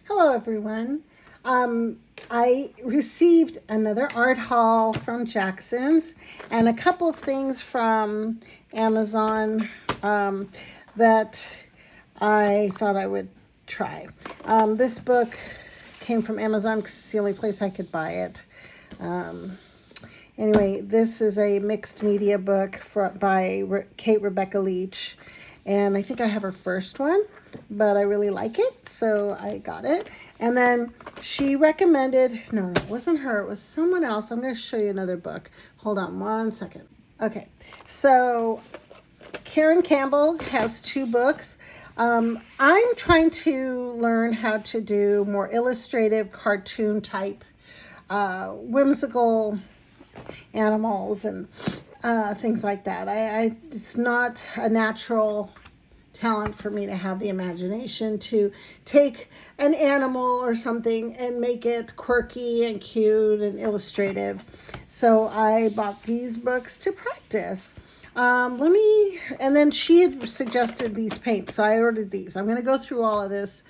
Hello everyone. I received another art haul from Jackson's and a couple of things from Amazon that I thought I would try. This book came from Amazon because it's the only place I could buy it. Anyway, this is a mixed media book by Kate Rebecca Leach, and I think I have her first one, but I really like it, so I got it. And then she recommended, no, it wasn't her, it was someone else. I'm going to show you another book. Hold on one second. Okay, so Karen Campbell has two books. I'm trying to learn how to do more illustrative, cartoon type, whimsical animals and things like that. It's not a natural talent for me to have the imagination to take an animal or something and make it quirky and cute and illustrative. So I bought these books to practice. And then she had suggested these paints, so I ordered these. I'm going to go through all of this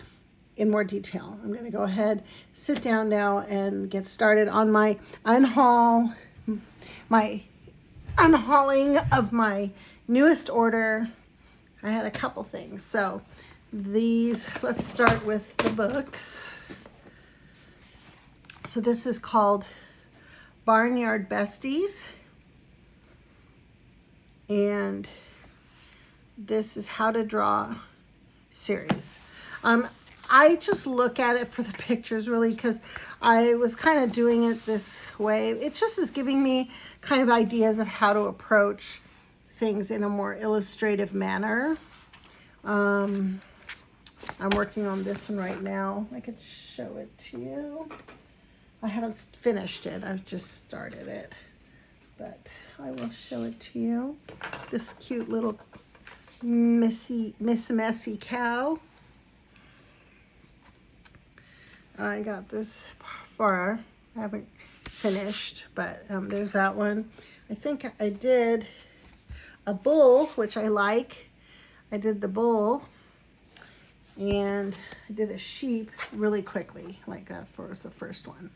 in more detail. I'm going to go ahead, sit down now, and get started on my unhauling of my newest order. I had a couple things. So these, let's start with the books. So this is called Barnyard Besties. And this is How to Draw series. I just look at it for the pictures really because I was kind of doing it this way. It just is giving me kind of ideas of how to approach things in a more illustrative manner. I'm working on this one right now. I could show it to you. I haven't finished it. I've just started it. But I will show it to you. This cute little Miss Messy cow. I got this far. I haven't finished, but there's that one. I think I did a bull, which I like. I did the bull, and I did a sheep really quickly, like that was the first one.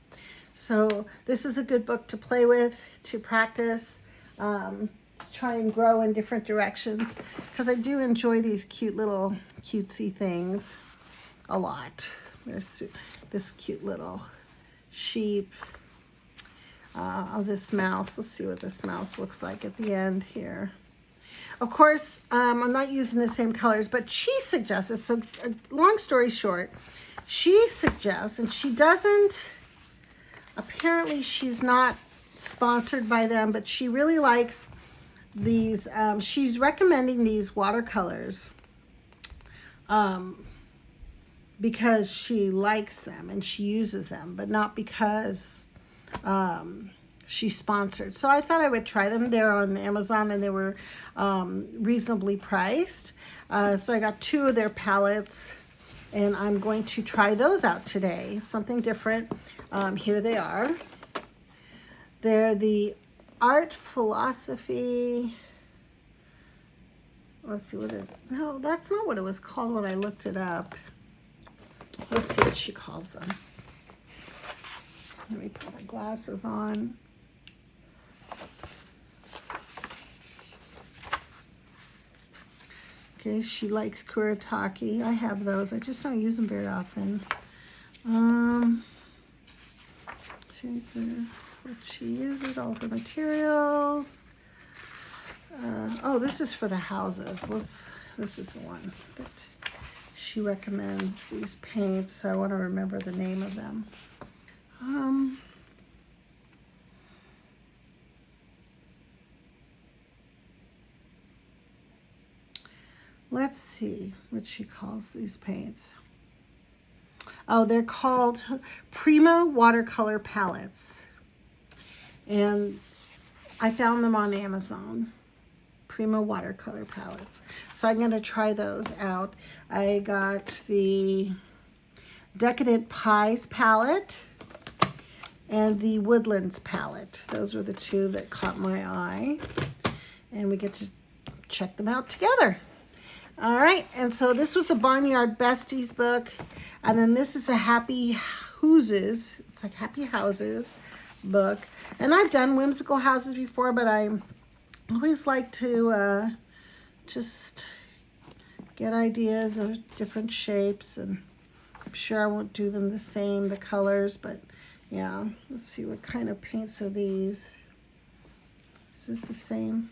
So this is a good book to play with, to practice, try and grow in different directions, because I do enjoy these cute little cutesy things a lot. There's this cute little sheep. This mouse. Let's see what this mouse looks like at the end here. Of course, I'm not using the same colors, but she suggested, so long story short, she suggests, and she doesn't, apparently she's not sponsored by them, but she really likes these, she's recommending these watercolors because she likes them and she uses them, but not because she's sponsored. So I thought I would try them. They're on Amazon and they were reasonably priced. So I got two of their palettes and I'm going to try those out today. Something different. Here they are. They're the Art Philosophy. Let's see, what is it? No, that's not what it was called when I looked it up. Let's see what she calls them. Let me put my glasses on. Okay, she likes Kuretake. I have those. I just don't use them very often. She uses all her materials. Oh, this is for the houses. This is the one that she recommends, these paints. I want to remember the name of them. Let's see what she calls these paints. Oh, they're called Prima Watercolor Palettes. And I found them on Amazon. Prima Watercolor Palettes. So I'm going to try those out. I got the Decadent Pies palette and the Woodlands palette. Those were the two that caught my eye. And we get to check them out together. All right, and so this was the Barnyard Besties book, and then this is the Happy Houses. It's like Happy Houses book, and I've done whimsical houses before, but I always like to just get ideas of different shapes, and I'm sure I won't do them the same, the colors, but yeah. Let's see, what kind of paints are these? Is this the same?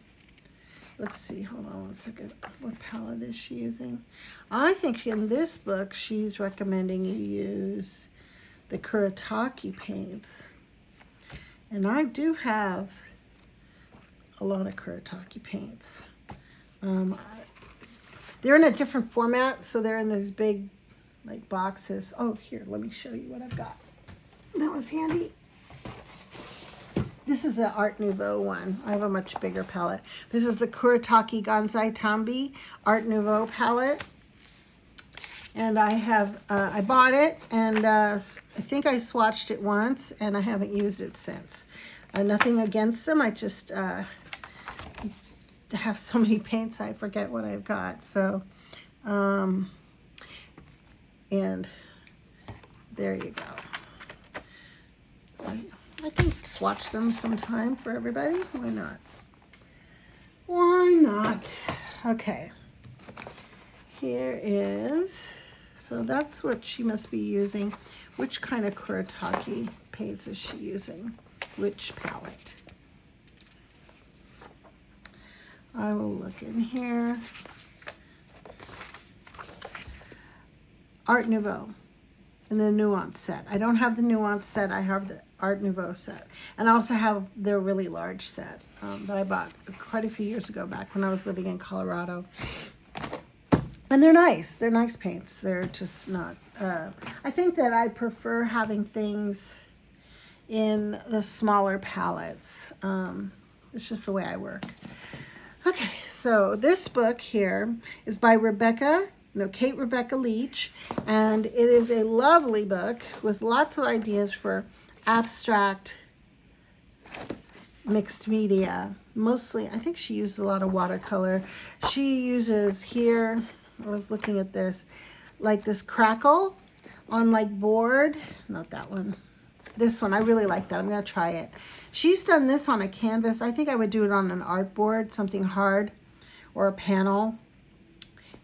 Let's see, hold on one second. What palette is she using? I think in this book, she's recommending you use the Kuretake paints. And I do have a lot of Kuretake paints. They're in a different format, so they're in these big, like, boxes. Oh, here, let me show you what I've got. That was handy. This is the Art Nouveau one. I have a much bigger palette. This is the Kuretake Gansai Tambi Art Nouveau palette. And I have, I bought it, and I think I swatched it once, and I haven't used it since. Nothing against them. I just have so many paints, I forget what I've got. So, and there you go. I can swatch them sometime for everybody. Why not? Why not? Okay. Here is, so that's what she must be using. Which kind of Kuretake paints is she using? Which palette? I will look in here. Art Nouveau and the Nuance set. I don't have the Nuance set. I have the Art Nouveau set. And I also have their really large set that I bought quite a few years ago, back when I was living in Colorado. And they're nice. They're nice paints. They're just not... I think that I prefer having things in the smaller palettes. It's just the way I work. Okay, so this book here is by Kate Rebecca Leach, and it is a lovely book with lots of ideas for abstract mixed media. Mostly, I think she used a lot of watercolor. She uses here, I was looking at this, like this crackle on like board. Not that one. This one, I really like that. I'm going to try it. She's done this on a canvas. I think I would do it on an art board, something hard, or a panel.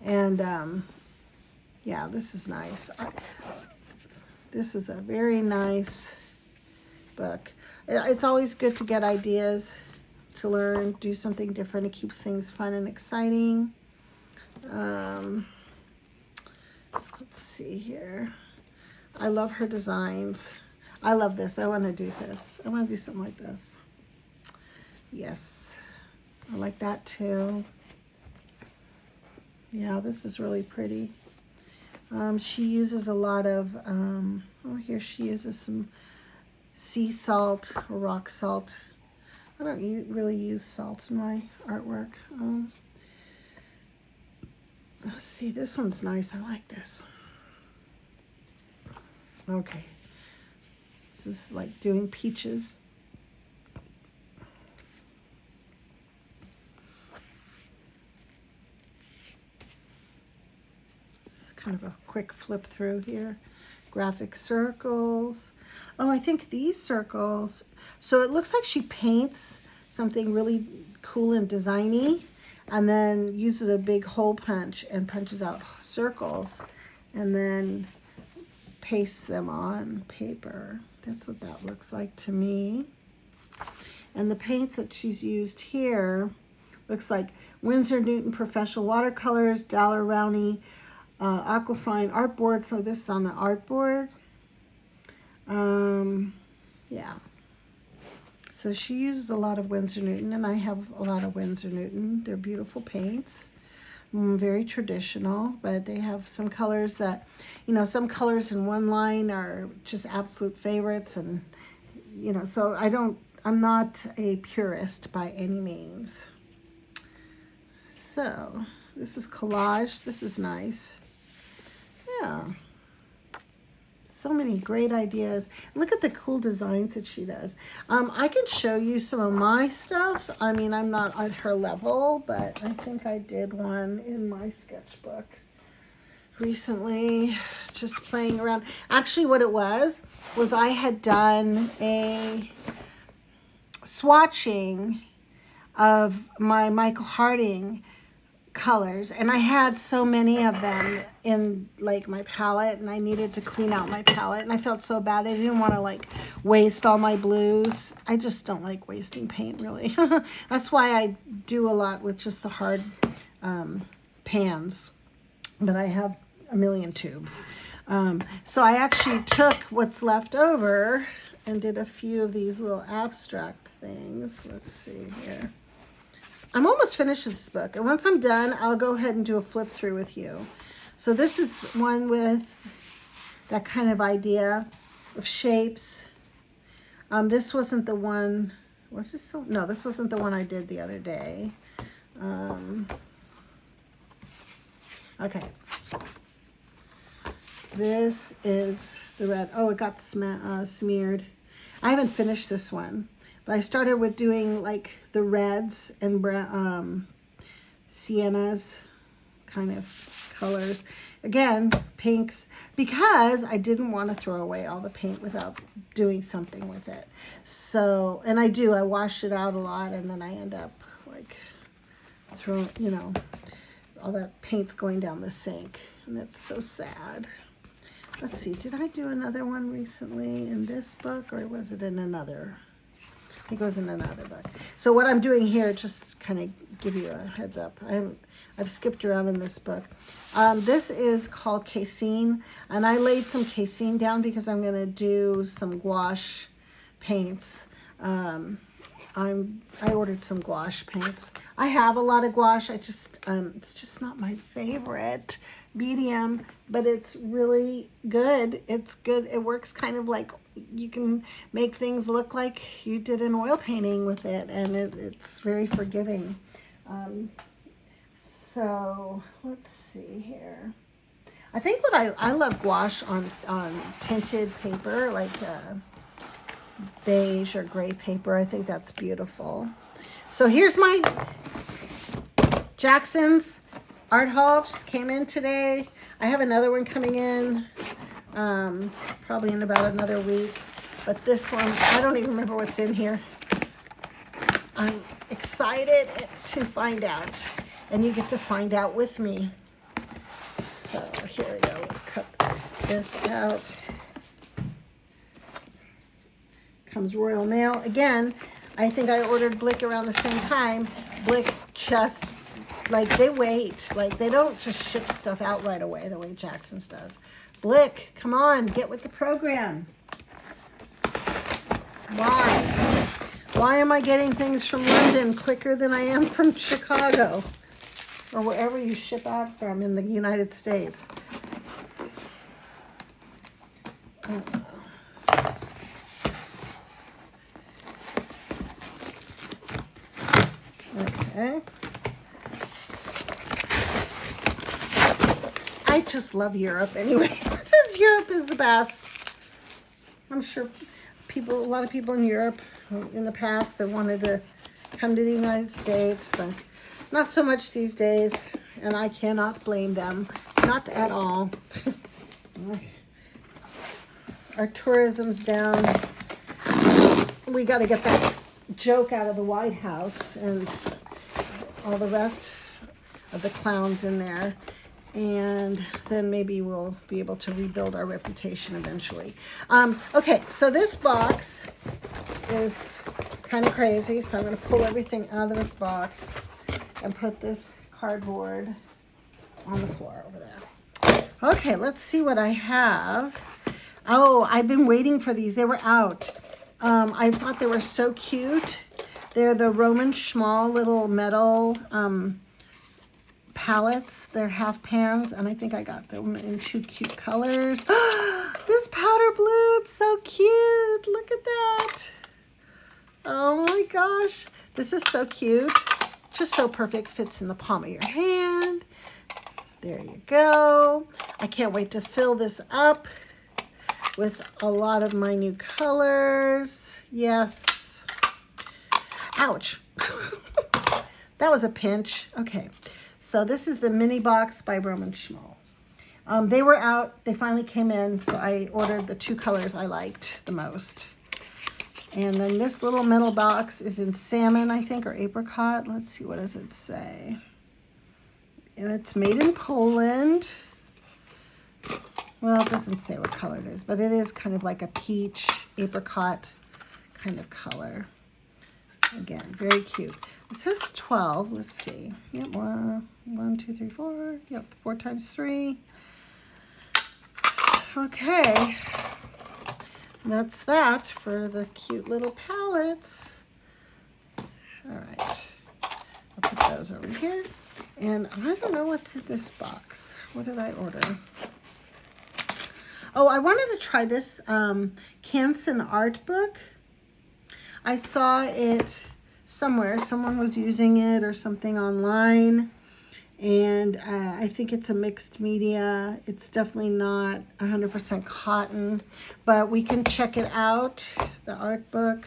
And yeah, this is nice. This is a very nice book. It's always good to get ideas, to learn, do something different. It keeps things fun and exciting. Let's see here. I love her designs. I love this. I want to do this. I want to do something like this. Yes. I like that too. Yeah, this is really pretty. She uses a lot of, oh, here she uses some sea salt or rock salt. I don't really use salt in my artwork. Let's see, this one's nice. I like this. Okay. This is like doing peaches. It's kind of a quick flip through here. Graphic circles. Oh, I think these circles, so it looks like she paints something really cool and designy, and then uses a big hole punch and punches out circles, and then pastes them on paper. That's what that looks like to me. And the paints that she's used here looks like Winsor Newton Professional Watercolors, Daler Rowney Aquafine Artboard. So this is on the artboard. Yeah. So she uses a lot of Winsor Newton, and I have a lot of Winsor Newton. They're beautiful paints. Very traditional, but they have some colors that, you know, some colors in one line are just absolute favorites, and, you know, so I'm not a purist by any means. So this is collage. This is nice. Yeah. So many great ideas. Look at the cool designs that she does. I could show you some of my stuff. I mean, I'm not at her level, but I think I did one in my sketchbook recently, just playing around. Actually, what it was I had done a swatching of my Michael Harding colors, and I had so many of them in like my palette, and I needed to clean out my palette, and I felt so bad. I didn't want to like waste all my blues. I just don't like wasting paint, really. That's why I do a lot with just the hard pans, but I have a million tubes. So I actually took what's left over and did a few of these little abstract things. Let's see here. I'm almost finished with this book, and once I'm done, I'll go ahead and do a flip through with you. So this is one with that kind of idea of shapes. This wasn't the one, was this? No, this wasn't the one I did the other day. Okay. This is the red. Oh, it got smeared. I haven't finished this one. But I started with doing like the reds and brown, siennas kind of colors. Again, pinks, because I didn't want to throw away all the paint without doing something with it. So, and I do, I wash it out a lot, and then I end up like throwing, you know, all that paint's going down the sink, and it's so sad. Let's see, did I do another one recently in this book, or was it in another? I think it was in another book. So what I'm doing here, just kind of give you a heads up. I've skipped around in this book. This is called Casein, and I laid some Casein down because I'm going to do some gouache paints. I ordered some gouache paints. I have a lot of gouache. It's just not my favorite medium, but it's really good. It's good. It works kind of like you can make things look like you did an oil painting with it, and it's very forgiving. So let's see here. I think what I love gouache on tinted paper, like beige or gray paper. I think that's beautiful. So here's my Jackson's art haul. Just came in today. I have another one coming in probably in about another week. But this one, I don't even remember what's in here. I'm excited to find out. And you get to find out with me. So here we go. Let's cut this out. Comes Royal Mail. Again, I think I ordered Blick around the same time. Blick just, like, they wait. Like, they don't just ship stuff out right away the way Jackson's does. Blick, come on, get with the program. Why? Why am I getting things from London quicker than I am from Chicago? Or wherever you ship out from in the United States. Okay. I just love Europe anyway. Just Europe is the best. I'm sure a lot of people in Europe in the past have wanted to come to the United States, but not so much these days, and I cannot blame them. Not at all. Our tourism's down. We got to get that joke out of the White House and all the rest of the clowns in there. And then maybe we'll be able to rebuild our reputation eventually. Okay, so this box is kind of crazy, so I'm going to pull everything out of this box and put this cardboard on the floor over there. Okay, let's see what I have. Oh, I've been waiting for these. They were out. I thought they were so cute. They're the Roman Schmal little metal palettes. They're half pans, and I think I got them in 2 cute colors. This powder blue, it's so cute. Look at that. Oh my gosh. This is so cute. Just so perfect, fits in the palm of your hand. There you go. I can't wait to fill this up. with a lot of my new colors. Yes. Ouch. That was a pinch. Okay. So this is the mini box by Roman Schmoll. They were out. They finally came in. So I ordered the 2 colors I liked the most. And then this little metal box is in salmon, I think, or apricot. Let's see, what does it say? And it's made in Poland. Well, it doesn't say what color it is, but it is kind of like a peach, apricot kind of color. Again, very cute. It says 12. Let's see. Yep, 1, 2, 3, 4. Yep, 4 times 3. Okay. That's that for the cute little palettes. All right. I'll put those over here. And I don't know what's in this box. What did I order? Oh, I wanted to try this Canson art book. I saw it somewhere. Someone was using it or something online. And I think it's a mixed media. It's definitely not 100% cotton, but we can check it out, the art book.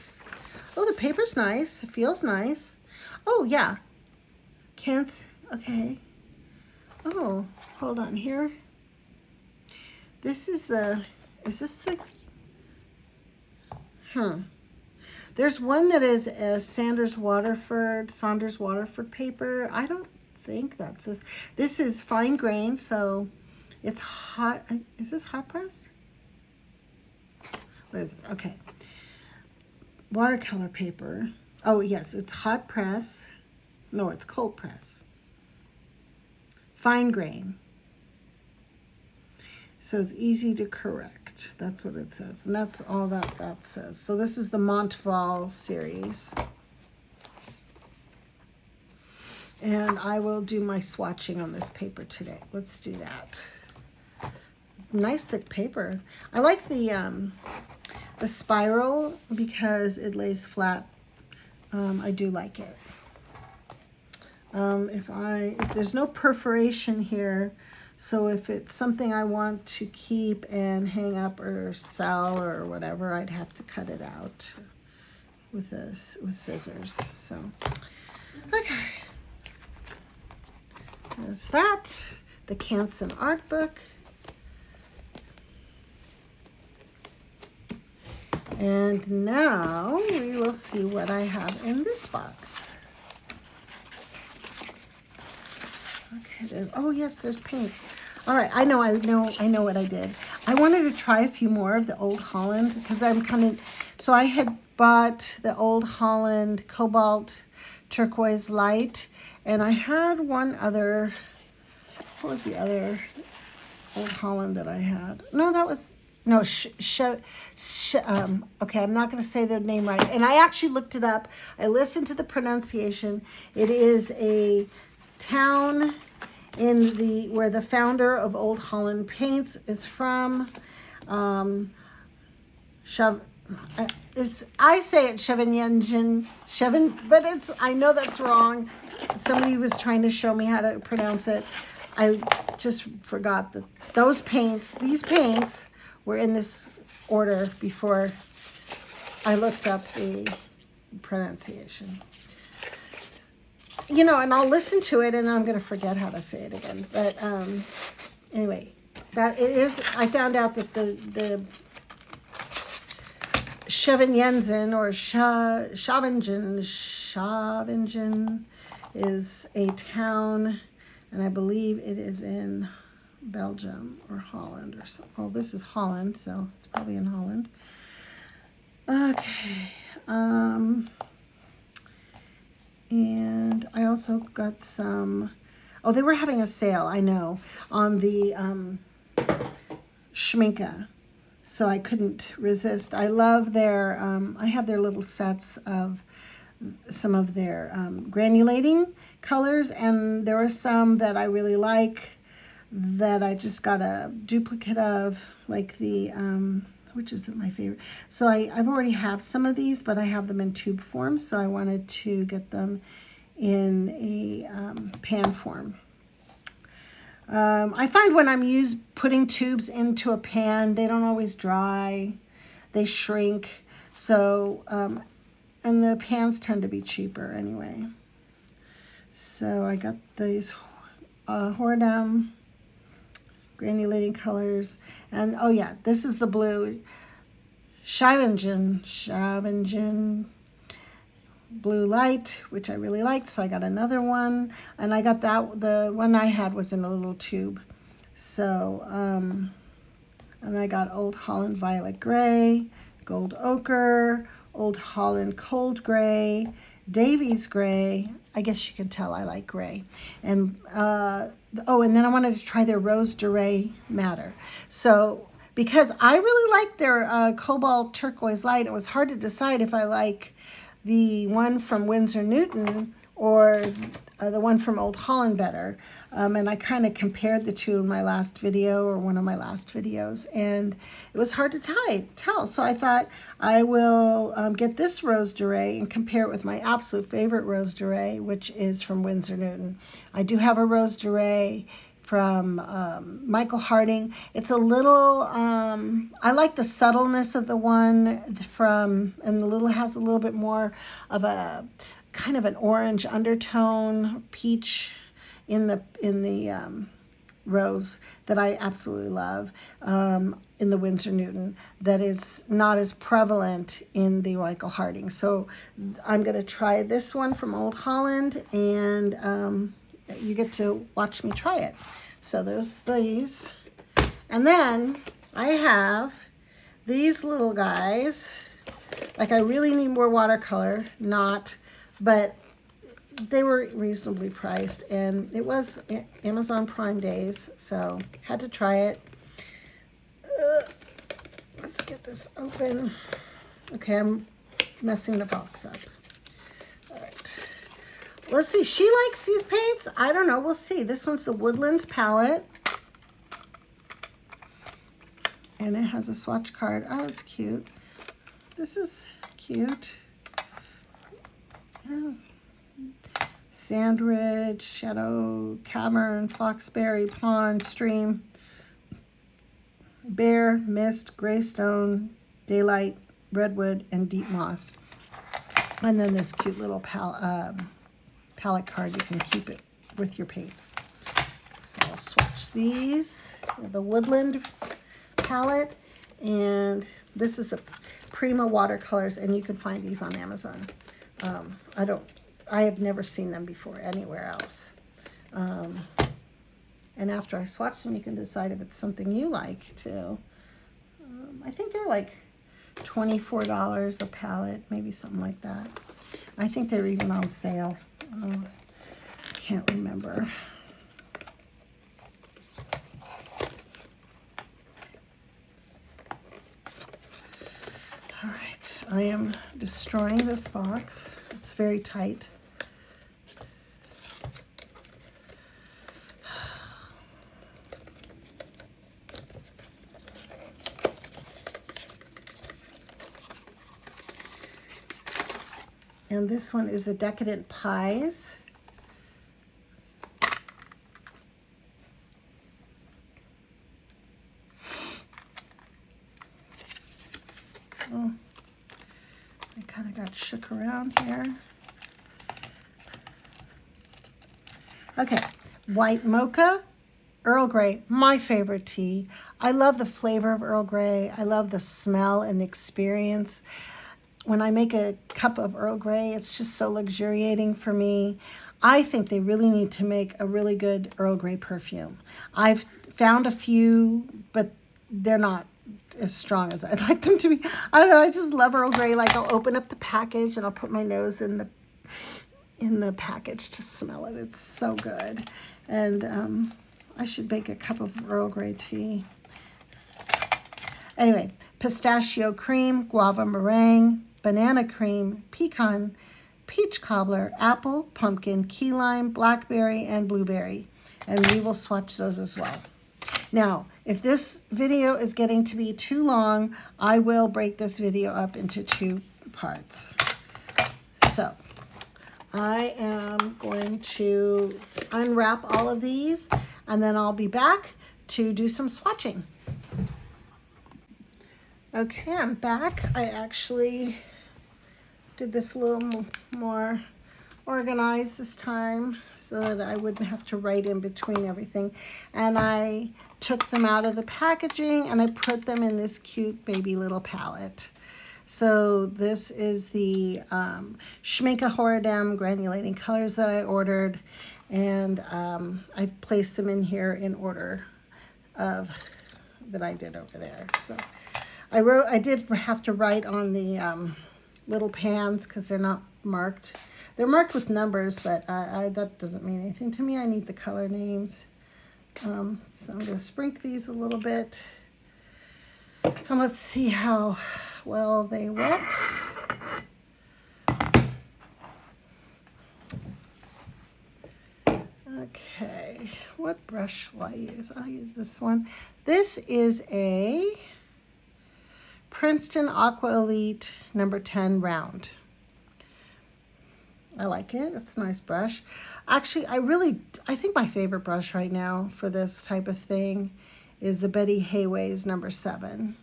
Oh, the paper's nice. It feels nice. Oh, yeah. Okay. Oh, hold on here. This is is this the, There's one that is a Saunders Waterford paper. I don't think that's this. This is fine grain, so it's hot. Is this hot press? What is it? Okay. Watercolor paper. Oh, yes, it's hot press. No, it's cold press. Fine grain. So it's easy to correct. That's what it says. And that's all that says. So this is the Montval series. And I will do my swatching on this paper today. Let's do that. Nice thick paper. I like the spiral because it lays flat. I do like it. If there's no perforation here, so if it's something I want to keep and hang up or sell or whatever, I'd have to cut it out with scissors. So, okay. There's that, the Canson art book. And now we will see what I have in this box. Okay, oh yes, there's paints. All right, I know what I did. I wanted to try a few more of the Old Holland because so I had bought the Old Holland Cobalt Turquoise Light, and I had one other. What was the other Old Holland that I had? No, that was okay, I'm not going to say the name right. And I actually looked it up. I listened to the pronunciation. It is a town where the founder of Old Holland Paints is from. I say it Chevenyengen, but I know that's wrong. Somebody was trying to show me how to pronounce it. I just forgot that these paints were in this order before I looked up the pronunciation. And I'll listen to it and I'm going to forget how to say it again. But anyway, I found out that the Chevenyensen or Schavingen is a town, and I believe it is in Belgium or Holland or something. Well, this is Holland, so it's probably in Holland. Okay. And I also got some, they were having a sale, I know, on the Schminke. So I couldn't resist. I love their, I have their little sets of some of their granulating colors, and there were some that I really like that I just got a duplicate of, like the, which is my favorite. So I've already have some of these, but I have them in tube form, so I wanted to get them in a pan form. I find when I'm putting tubes into a pan, they don't always dry. They shrink. So, and the pans tend to be cheaper anyway. So I got these Horadam granulating colors. And oh yeah, this is the blue. Scheveningen blue light, which I really liked, so I got another one. And I got the one I had was in a little tube. So, and I got Old Holland violet gray, gold ochre, Old Holland cold gray, Davies gray. I guess you can tell I like gray. And, oh, and then I wanted to try their Rose Durée Madder. So, because I really liked their cobalt turquoise light, it was hard to decide if I like the one from Winsor Newton or the one from Old Holland better. And I kind of compared the two in my last video, or one of my last videos, and it was hard to tell. So I thought I will get this Rose Durée and compare it with my absolute favorite Rose Durée, which is from Winsor Newton. I do have a Rose Durée from Michael Harding. It's a little, I like the subtleness of the one from, and the little has a little bit more of a kind of an orange undertone, peach in the rose that I absolutely love in the Winsor Newton, that is not as prevalent in the Michael Harding. So I'm going to try this one from Old Holland, and you get to watch me try it. So there's these. And then I have these little guys. Like, I really need more watercolor, but they were reasonably priced, and it was Amazon Prime days, so had to try it. Let's get this open. Okay, I'm messing the box up. All right. Let's see. She likes these paints. I don't know. We'll see. This one's the Woodlands palette. And it has a swatch card. Oh, it's cute. This is cute. Yeah. Sandridge, Shadow, Cavern, Foxberry, Pond, Stream, Bear, Mist, Greystone, Daylight, Redwood, and Deep Moss. And then this cute little palette card. You can keep it with your paints. So I'll swatch these. The Woodland palette, and this is the Prima watercolors, and you can find these on Amazon. I have never seen them before anywhere else. And after I swatch them, you can decide if it's something you like too. I think they're like $24 a palette, maybe something like that. I think they're even on sale. Can't remember. All right, I am destroying this box. It's very tight. And this one is the Decadent Pies. Oh, I kind of got shook around here. Okay, white mocha, Earl Grey, my favorite tea. I love the flavor of Earl Grey. I love the smell and the experience. When I make a cup of Earl Grey, it's just so luxuriating for me. I think they really need to make a really good Earl Grey perfume. I've found a few, but they're not as strong as I'd like them to be. I don't know, I just love Earl Grey. Like, I'll open up the package and I'll put my nose in the package to smell it. It's so good. And I should make a cup of Earl Grey tea. Anyway, pistachio cream, guava meringue, banana cream, pecan, peach cobbler, apple, pumpkin, key lime, blackberry, and blueberry. And we will swatch those as well. Now, if this video is getting to be too long, I will break this video up into 2 parts. So, I am going to unwrap all of these. and then I'll be back to do some swatching. Okay, I'm back. I actually did this a little more organized this time so that I wouldn't have to write in between everything. And I took them out of the packaging and I put them in this cute baby little palette. So this is the Schminke Horadam granulating colors that I ordered, and I've placed them in here in order of that I did over there. So I did have to write on the little pans because they're not marked. They're marked with numbers, but that doesn't mean anything to me. I need the color names. So I'm going to sprinkle these a little bit. And let's see how well they wet. Okay, what brush will I use? I'll use this one. This is a Princeton Aqua Elite number 10 round. I like it. It's a nice brush. Actually, I think my favorite brush right now for this type of thing is the Betty Hayway's number 7.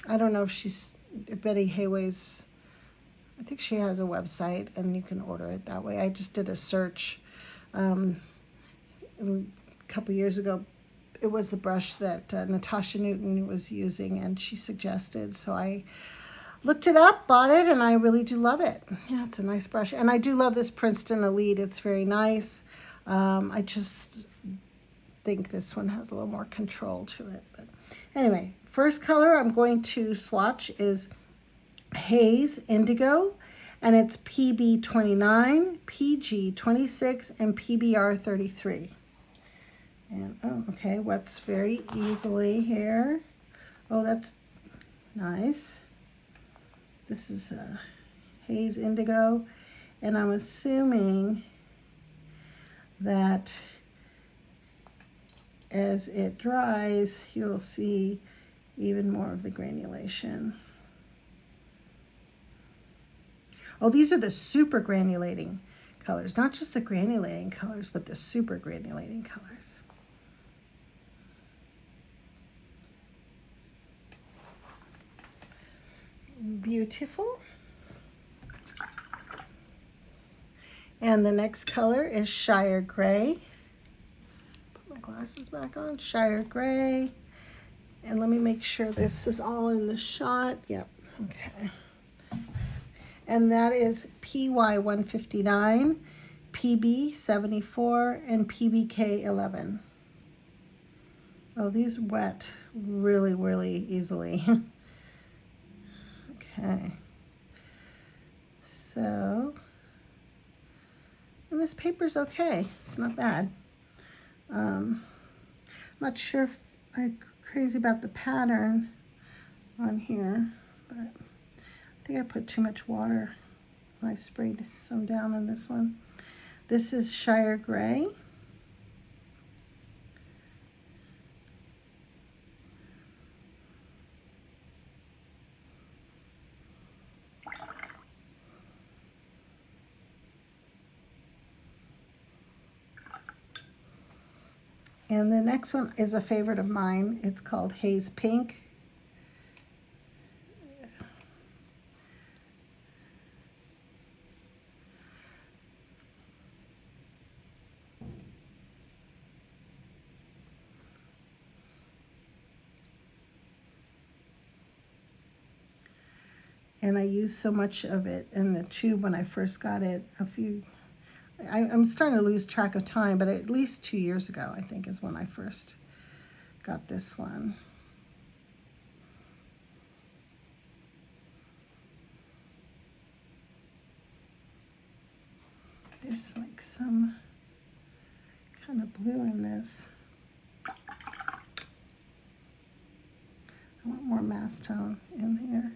I don't know if Betty Hayway's, I think she has a website and you can order it that way. I just did a search a couple years ago. It was the brush that Natasha Newton was using and she suggested. So I looked it up, bought it, and I really do love it. Yeah, it's a nice brush. And I do love this Princeton Elite. It's very nice. I just think this one has a little more control to it. But anyway, first color I'm going to swatch is Haze Indigo, and it's PB29, PG26, and PBR33. And, oh, okay, wets very easily here. Oh, that's nice. This is Haze Indigo, and I'm assuming that as it dries, you'll see even more of the granulation. Oh, these are the super granulating colors, not just the granulating colors, but the super granulating colors. Beautiful. And the next color is Shire Gray. Put my glasses back on. Shire Gray. And let me make sure this is all in the shot. Yep. Okay. And that is PY159, PB74, and PBK11. Oh, these wet really, really easily. Okay. So, and this paper's okay. It's not bad. I'm not sure if I'm crazy about the pattern on here, but I think I put too much water. I sprayed some down on this one. This is Shire Gray. And the next one is a favorite of mine. It's called Haze Pink. And I used so much of it in the tube when I first got it I'm starting to lose track of time, but at least 2 years ago, I think, is when I first got this one. There's like some kind of blue in this. I want more mass tone in here.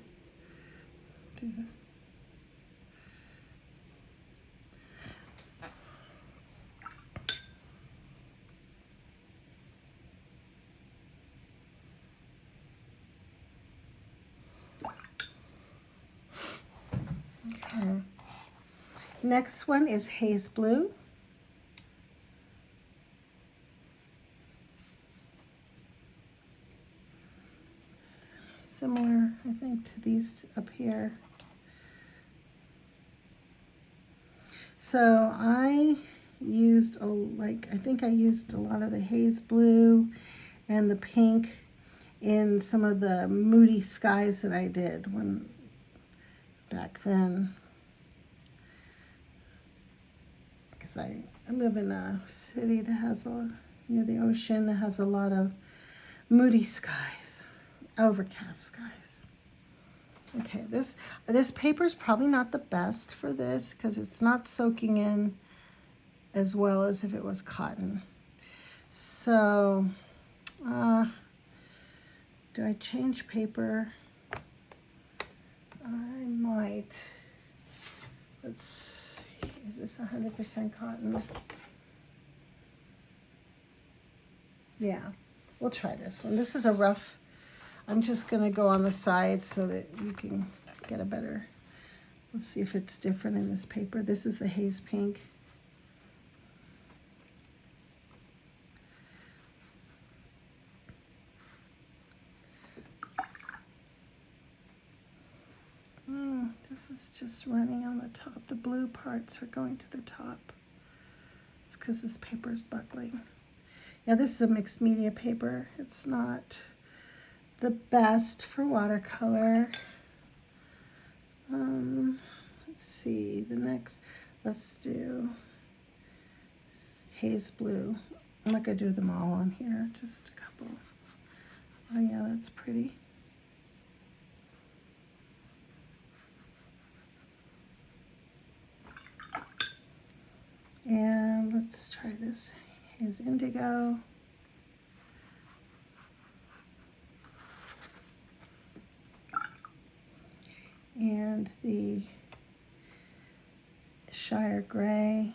Okay. Next one is Haze Blue. similar, I think, to these up here. So I used, I think I used a lot of the haze blue and the pink in some of the moody skies that I did back then. Because I live in a city that has near the ocean, that has a lot of moody skies, overcast skies. Okay, this paper is probably not the best for this because it's not soaking in as well as if it was cotton. So, do I change paper? I might. Let's see, is this 100% cotton? Yeah, we'll try this one. This is a rough, I'm just gonna go on the side so that you can get a better, let's see if it's different in this paper. This is the haze pink. This is just running on the top. The blue parts are going to the top. It's because this paper is buckling. Yeah, this is a mixed media paper. It's not the best for watercolor. Let's see, the next, let's do haze blue. I'm not gonna do them all on here, just a couple. Oh yeah, that's pretty. And let's try this haze indigo. And the Shire Gray.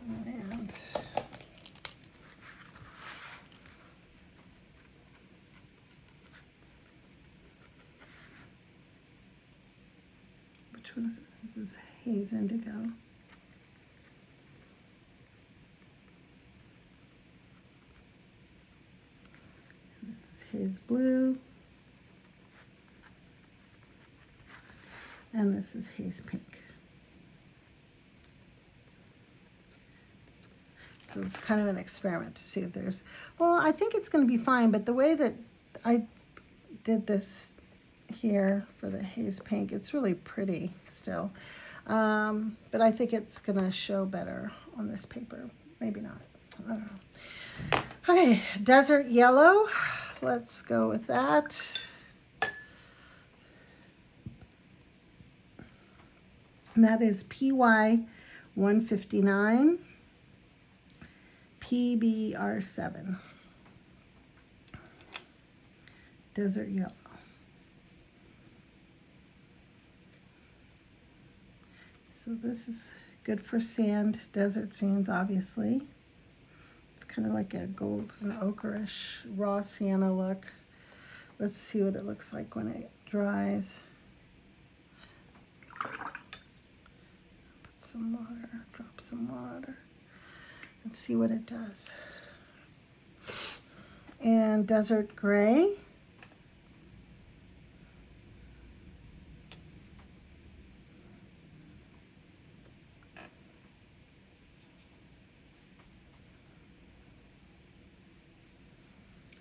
And which one is this? This is haze indigo. And this is haze blue. And this is haze pink. So it's kind of an experiment to see if there's, well, I think it's going to be fine, but the way that I did this here for the haze pink, it's really pretty still. But I think it's going to show better on this paper. Maybe not. I don't know. Okay, desert yellow. Let's go with that. And that is PY 159. PBR7, desert yellow. So this is good for sand, desert scenes, obviously. It's kind of like a golden ochreish raw sienna look. Let's see what it looks like when it dries. Put some water, drop some water. Let's see what it does. And desert gray.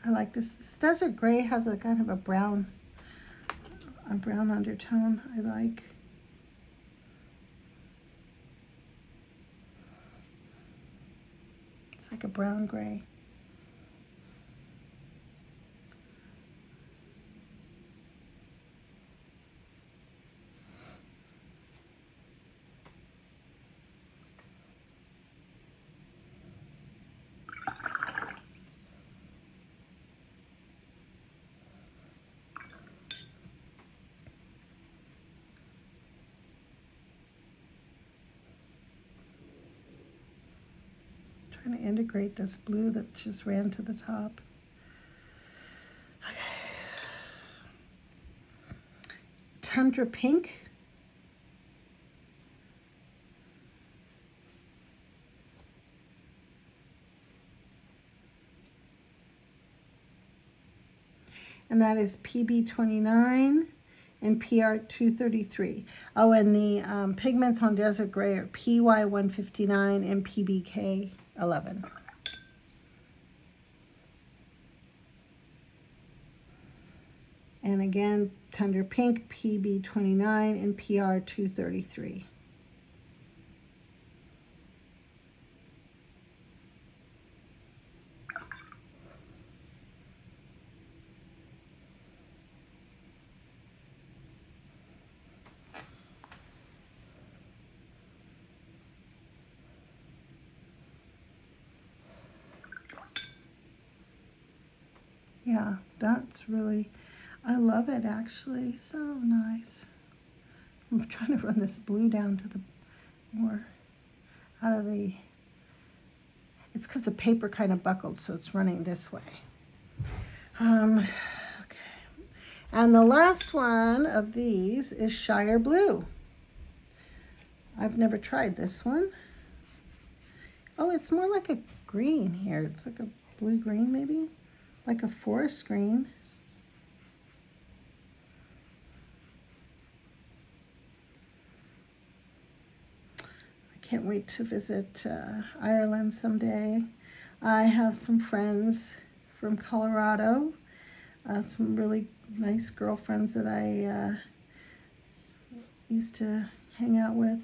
I like this. This desert gray has a kind of a brown undertone I like. It's like a brown gray. Trying to integrate this blue that just ran to the top. Okay. Tundra pink. and that is PB29 and PR233. Oh, and the pigments on Desert Gray are PY159 and PBK11. And again, Tundra Pink, PB29 and PR233. Yeah, that's really, I love it actually, so nice. I'm trying to run this blue down to the more out of the, it's because the paper kind of buckled, so it's running this way. Okay. And the last one of these is Shire Blue. I've never tried this one. Oh, it's more like a green here. It's like a blue-green maybe, like a forest green. I can't wait to visit Ireland someday. I have some friends from Colorado, some really nice girlfriends that I used to hang out with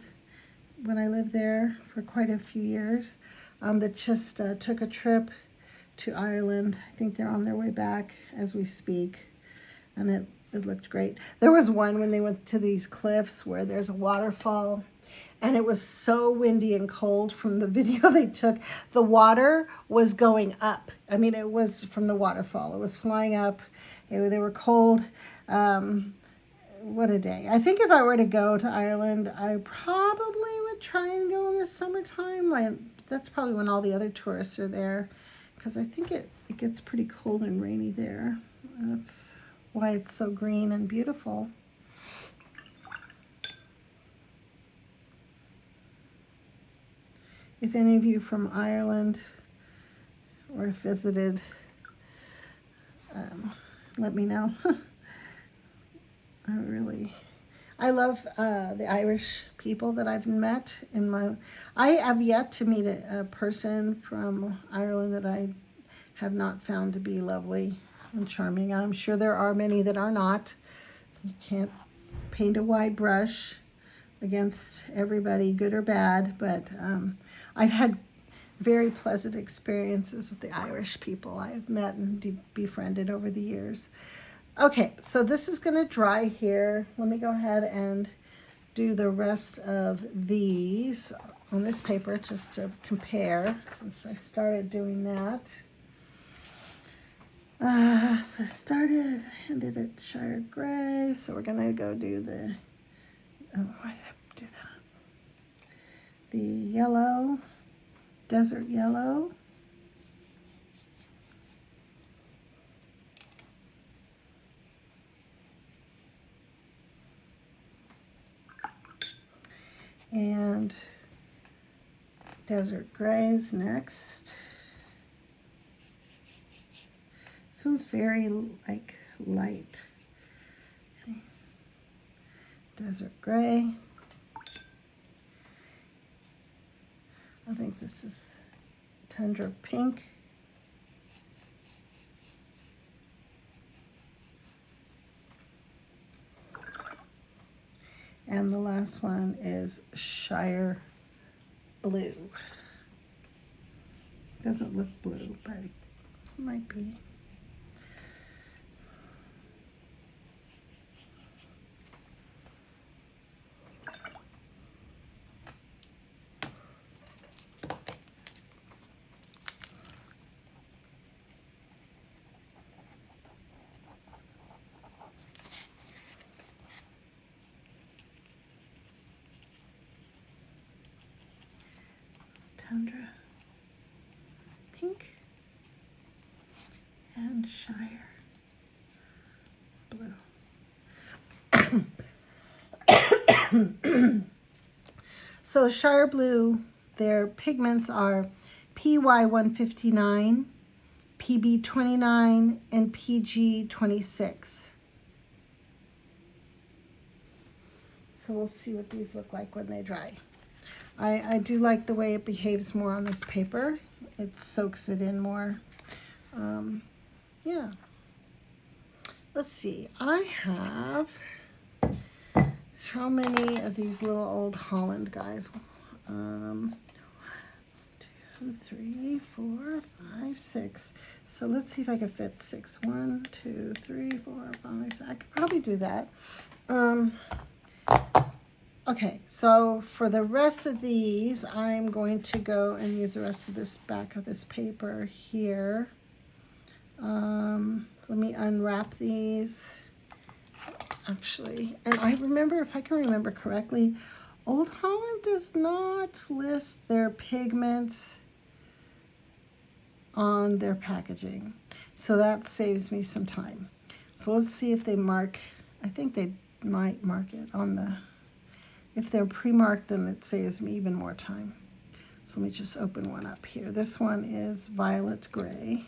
when I lived there for quite a few years, that just took a trip to Ireland. I think they're on their way back as we speak, and it looked great. There was one when they went to these cliffs where there's a waterfall, and it was so windy and cold from the video they took. The water was going up. I mean, it was from the waterfall. It was flying up. They were cold. What a day. I think if I were to go to Ireland, I probably would try and go in the summertime. That's probably when all the other tourists are there, because I think it gets pretty cold and rainy there. That's why it's so green and beautiful. If any of you from Ireland or visited, let me know. I love the Irish people that I've met in my, I have yet to meet a person from Ireland that I have not found to be lovely and charming. I'm sure there are many that are not. You can't paint a wide brush against everybody, good or bad, but I've had very pleasant experiences with the Irish people I've met and befriended over the years. Okay, so this is going to dry here. Let me go ahead and do the rest of these on this paper just to compare, since I started doing that. So I started and did it Shire Gray, so we're going to go do the, oh, why did I do that? The yellow, Desert Yellow. And Desert Grays next. This one's very like light. Okay. Desert Gray. I think this is Tundra Pink. And the last one is Shire Blue. Doesn't look blue, but it might be. Tundra Pink and Shire Blue. So Shire Blue, their pigments are PY159, PB29, and PG26. So we'll see what these look like when they dry. I do like the way it behaves more on this paper. It soaks it in more. Yeah. Let's see. I have, how many of these little old Holland guys? 2, 3, 4, 5, 6. So let's see if I can fit 6. 1, 2, 3, 4, 5, 6. I could probably do that. Okay, so for the rest of these, I'm going to go and use the rest of this back of this paper here. Let me unwrap these. Actually, and I remember, if I can remember correctly, Old Holland does not list their pigments on their packaging. So that saves me some time. So let's see if they mark, I think they might mark it on the, if they're pre-marked, then it saves me even more time. So let me just open one up here. This one is violet gray.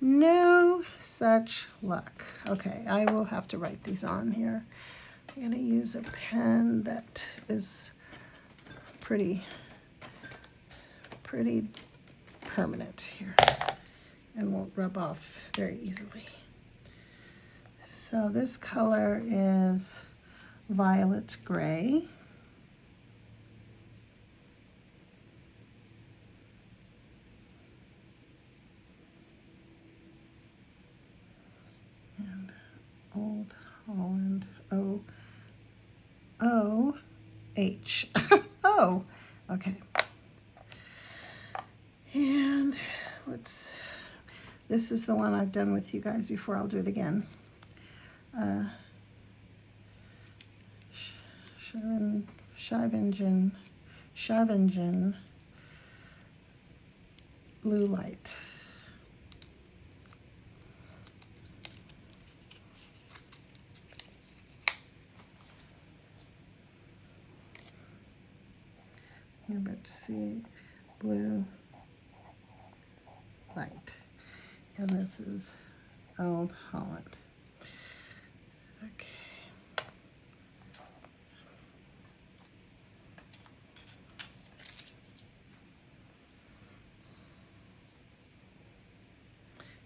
No such luck. Okay, I will have to write these on here. I'm going to use a pen that is pretty permanent here and won't rub off very easily. So this color is violet gray. And Old Holland O-H. Oh, okay. And this is the one I've done with you guys before. I'll do it again. Scheveningen blue light. You're about to see blue light. And this is Old Holland. Okay.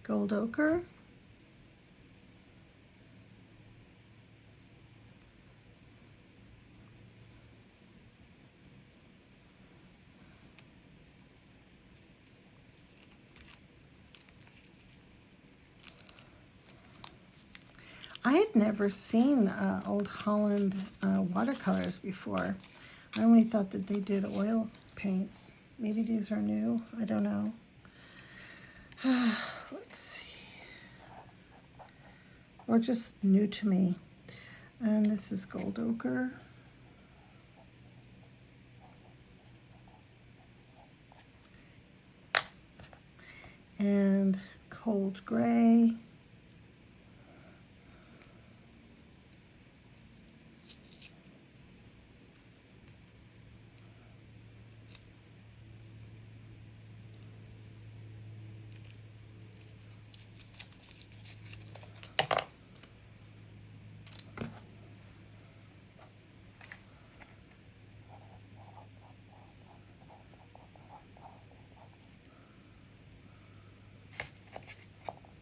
Gold ochre. I had never seen Old Holland watercolors before. I only thought that they did oil paints. Maybe these are new. I don't know. Let's see. Or just new to me. And this is gold ochre. And cold gray.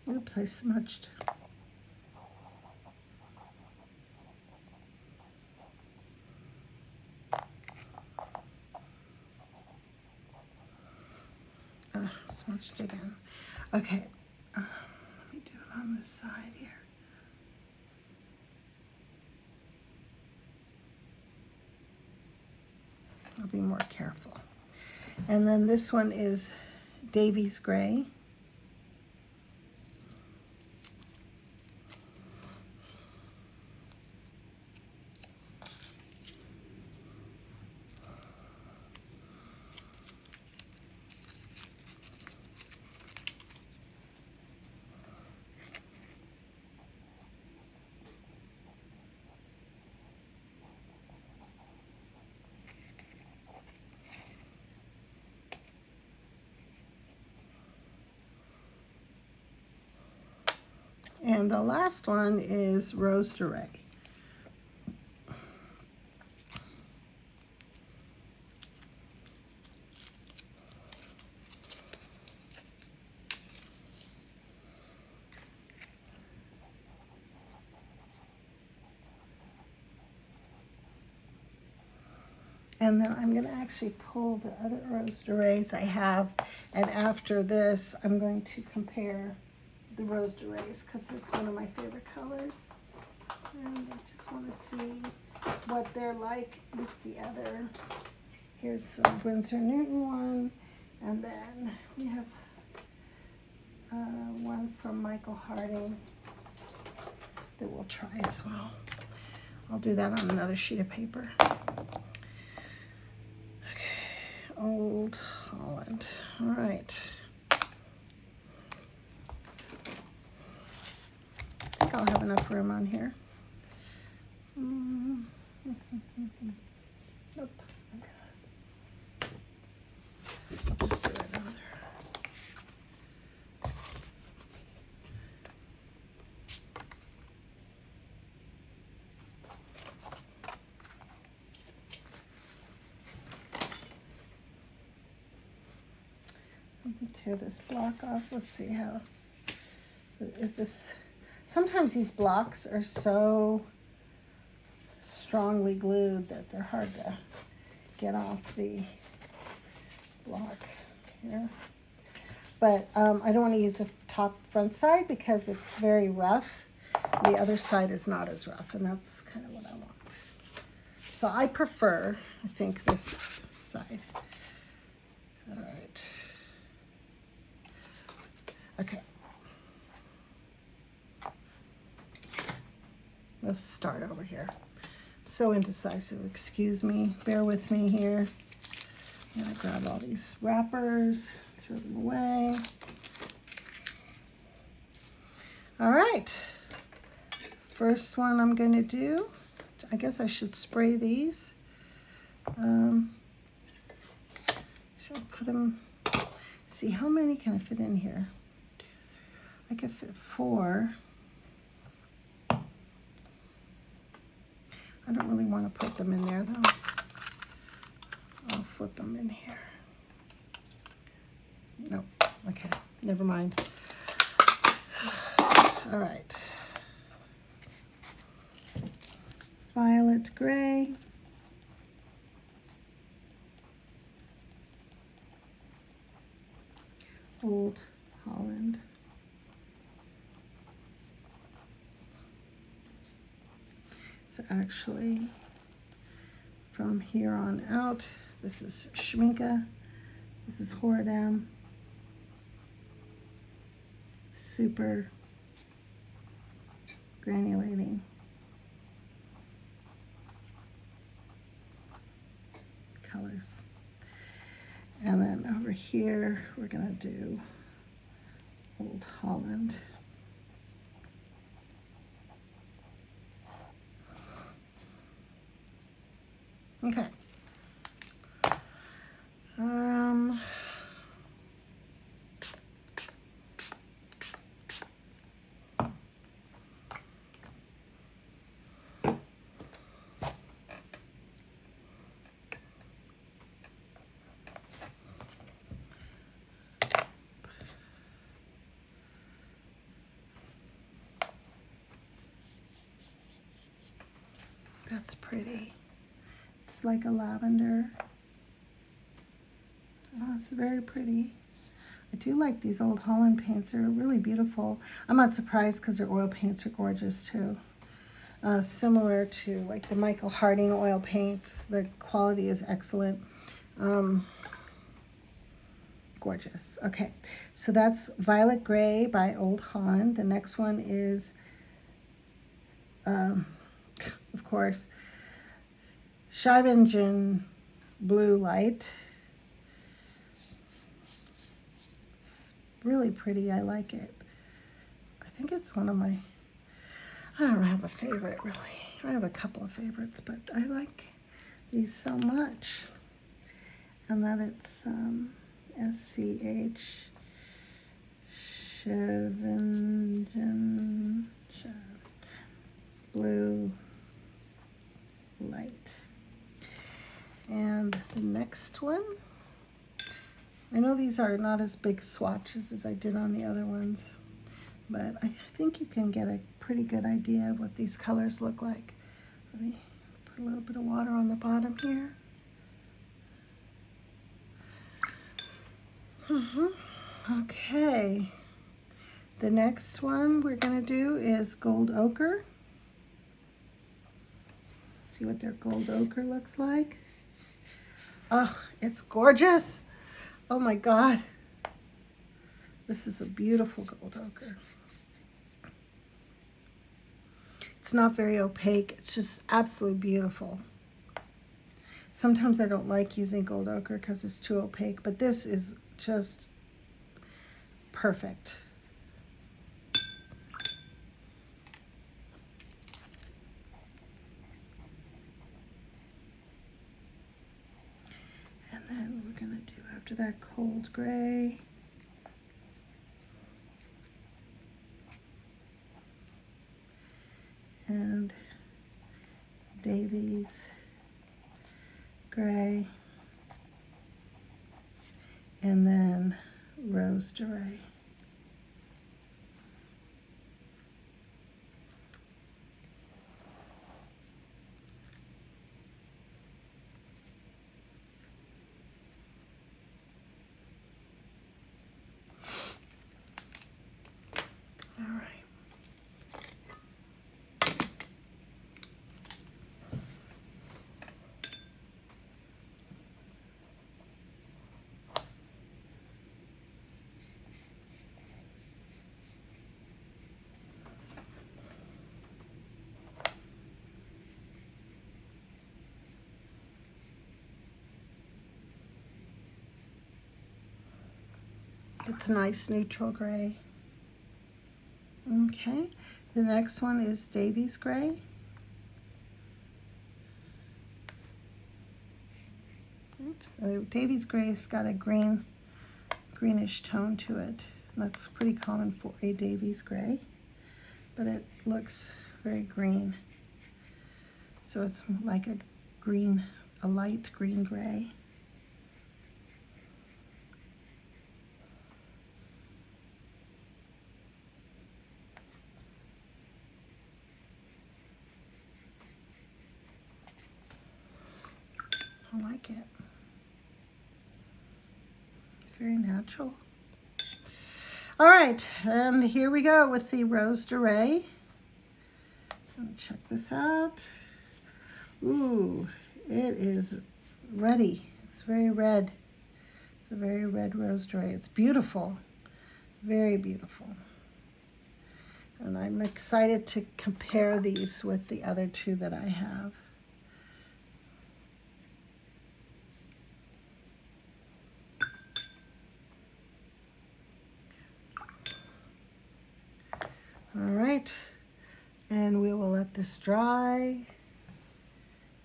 Oops, I smudged. Smudged again. Okay, let me do it on this side here. I'll be more careful. And then this one is Davies Gray. And the last one is Rose de Ray. And then I'm going to actually pull the other Rose de Rays I have, and after this I'm going to compare the Rose de Rays because it's one of my favorite colors, and I just want to see what they're like with the other. Here's the Winsor Newton one, and then we have one from Michael Harding that we'll try as well. I'll do that on another sheet of paper. Old Holland. All right. I think I'll have enough room on here. Nope. I'll just do another. Tear this block off. Let's see how, if this, sometimes these blocks are so strongly glued that they're hard to get off the block here. But I don't want to use the top front side because it's very rough. The other side is not as rough, and that's kind of what I want. So I prefer, I think, this side. All right. Okay, let's start over here. I'm so indecisive, excuse me, bear with me here. I'm gonna grab all these wrappers, throw them away. All right, first one I'm gonna do, I guess I should spray these. Should I put them, see how many can I fit in here? I could fit 4. I don't really want to put them in there though. I'll flip them in here. Nope. Okay, never mind. All right. Violet gray. Old Holland. So actually, from here on out, this is Schminke, this is Horadam, super granulating. Colors. And then over here, we're gonna do Old Holland. Okay. That's pretty. It's like a lavender. Oh, it's very pretty. I do like these Old Holland paints. They're really beautiful. I'm not surprised because their oil paints are gorgeous too. Similar to like the Michael Harding oil paints. The quality is excellent. Gorgeous. Okay, so that's Violet Gray by Old Holland. The next one is, of course, Scheveningen Blue Light. It's really pretty. I like it. I think it's one of my, I don't have a favorite really. I have a couple of favorites, but I like these so much. And that it's SCH Scheveningen next one. I know these are not as big swatches as I did on the other ones, but I think you can get a pretty good idea of what these colors look like. Let me put a little bit of water on the bottom here. Okay, the next one we're going to do is gold ochre. See what their gold ochre looks like. Oh, it's gorgeous. Oh my God. This is a beautiful gold ochre. It's not very opaque. It's just absolutely beautiful. Sometimes I don't like using gold ochre because it's too opaque, but this is just perfect. And then we're going to do after that cold gray. And Davies gray, and then Rose Durée. All right. It's a nice neutral gray. Okay, the next one is Davies gray. Oops, Davies gray's got a greenish tone to it. That's pretty common for a Davies gray, but it looks very green. So it's like a light green gray. I like it. It's very natural. All right, and here we go with the Rose Durée. Check this out. Ooh, it is ready. It's very red. It's a very red Rose Durée. It's beautiful, very beautiful. And I'm excited to compare these with the other two that I have. All right, and we will let this dry.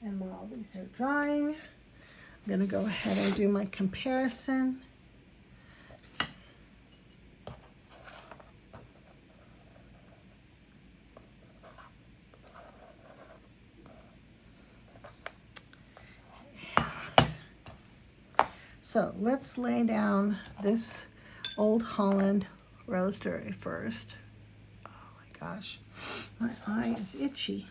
And while these are drying, I'm going to go ahead and do my comparison. So let's lay down this Old Holland Rose Durée first. Gosh, my eye is itchy.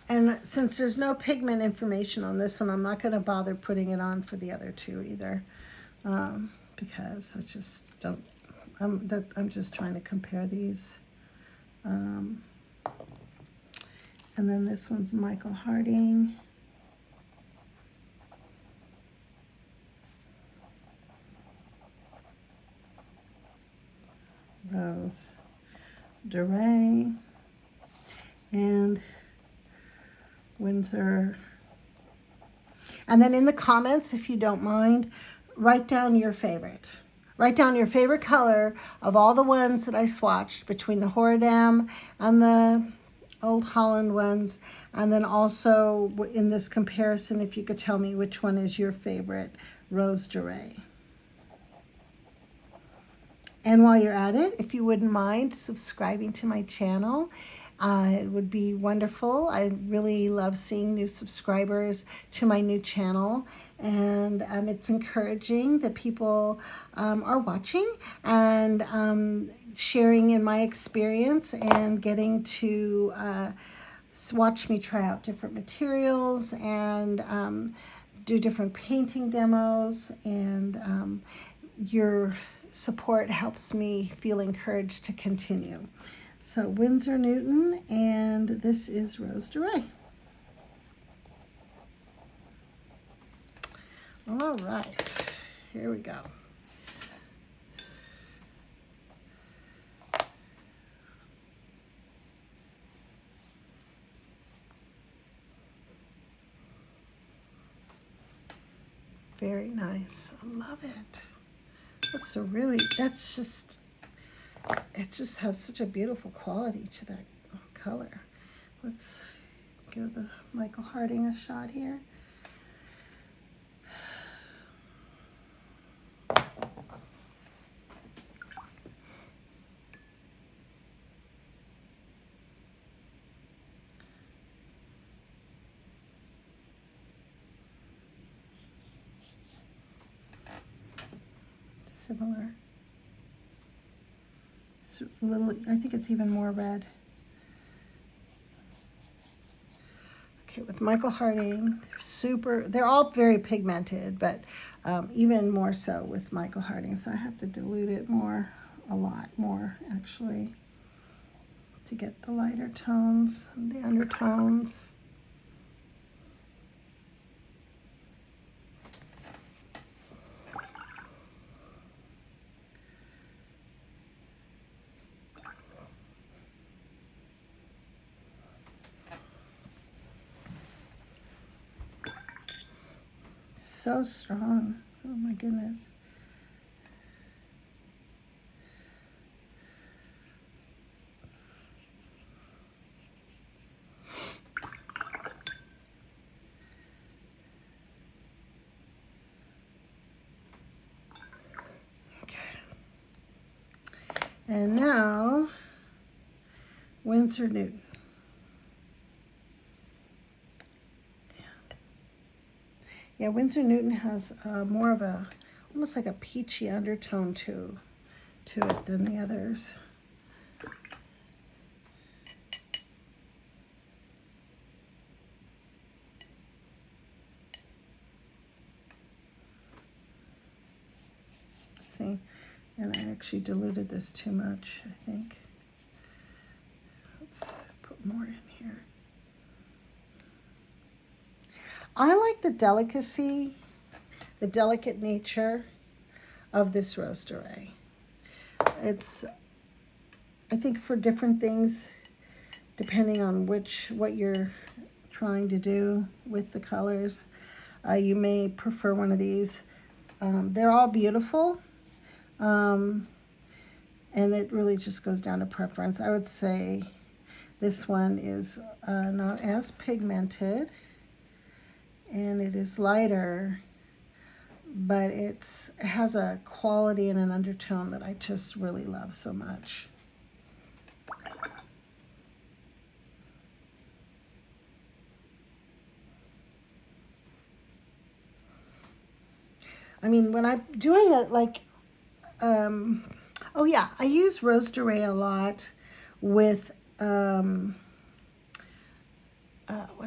And since there's no pigment information on this one, I'm not going to bother putting it on for the other two either, because I just don't. I'm just trying to compare these. And then this one's Michael Harding. Rose Durée. And Windsor. And then in the comments, if you don't mind, write down your favorite. Write down your favorite color of all the ones that I swatched between the Horadam and the Old Holland ones, and then also in this comparison, if you could tell me which one is your favorite Rose de Rey. And while you're at it, if you wouldn't mind subscribing to my channel, it would be wonderful. I really love seeing new subscribers to my new channel, and it's encouraging that people are watching and sharing in my experience and getting to watch me try out different materials and do different painting demos, and your support helps me feel encouraged to continue. So Winsor Newton, and this is Rose de Rey. All right, here we go. Very nice. I love it. That's a really, that's just, it just has such a beautiful quality to that color. Let's give the Michael Harding a shot here. Similar. It's a little, I think it's even more red. Okay, with Michael Harding, they're all very pigmented, but even more so with Michael Harding. So I have to dilute it more, a lot more actually, to get the lighter tones and the undertones. So strong. Oh my goodness. Okay. And now, Winsor Newton. Yeah, Winsor Newton has more of a, almost like a peachy undertone to it than the others. See, and I actually diluted this too much, I think. Let's put more in here. I like the delicacy, the delicate nature of this Rose de Rey. It's, I think for different things, depending on what you're trying to do with the colors, you may prefer one of these. They're all beautiful, and it really just goes down to preference. I would say this one is not as pigmented, and it is lighter, but it has a quality and an undertone that I just really love so much. I mean, when I'm doing it, like, oh yeah, I use Rose de Rey a lot with, what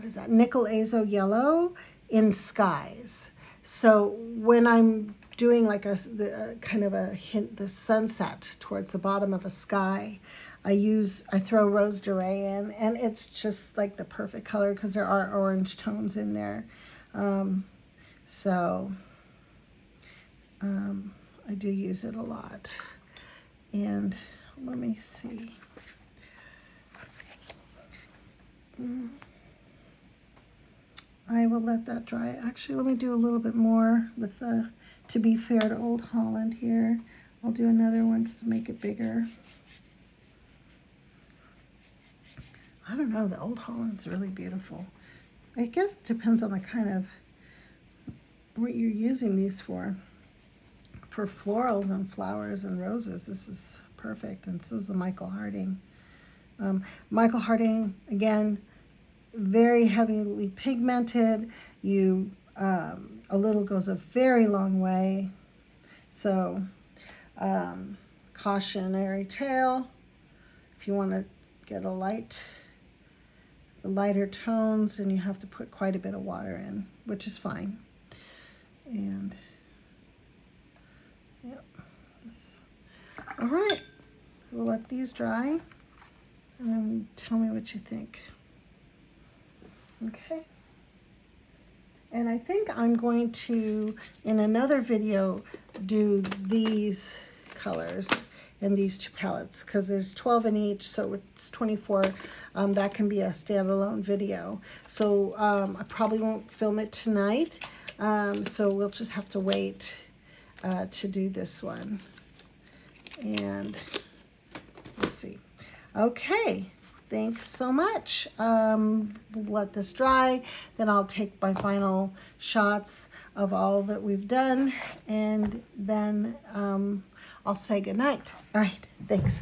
is that, Nickel Azo Yellow in skies. So when I'm doing like kind of a hint, the sunset towards the bottom of a sky, I throw Rose de Rey in, and it's just like the perfect color because there are orange tones in there. I do use it a lot. And let me see. I will let that dry. Actually, let me do a little bit more with to be fair to Old Holland here. I'll do another one just to make it bigger. I don't know, the Old Holland's really beautiful. I guess it depends on the kind of, what you're using these for. For florals and flowers and roses, this is perfect. And so is the Michael Harding. Michael Harding, again, very heavily pigmented. A little goes a very long way. So, cautionary tale. If you want to get the lighter tones, and you have to put quite a bit of water in, which is fine. And, yep. All right, we'll let these dry, and then tell me what you think. Okay. And I think I'm going to, in another video, do these colors in these two palettes, because there's 12 in each, so it's 24. That can be a standalone video. So I probably won't film it tonight, so we'll just have to wait to do this one. And let's see. Okay. Thanks so much. We'll let this dry, then I'll take my final shots of all that we've done, and then I'll say goodnight. All right, thanks.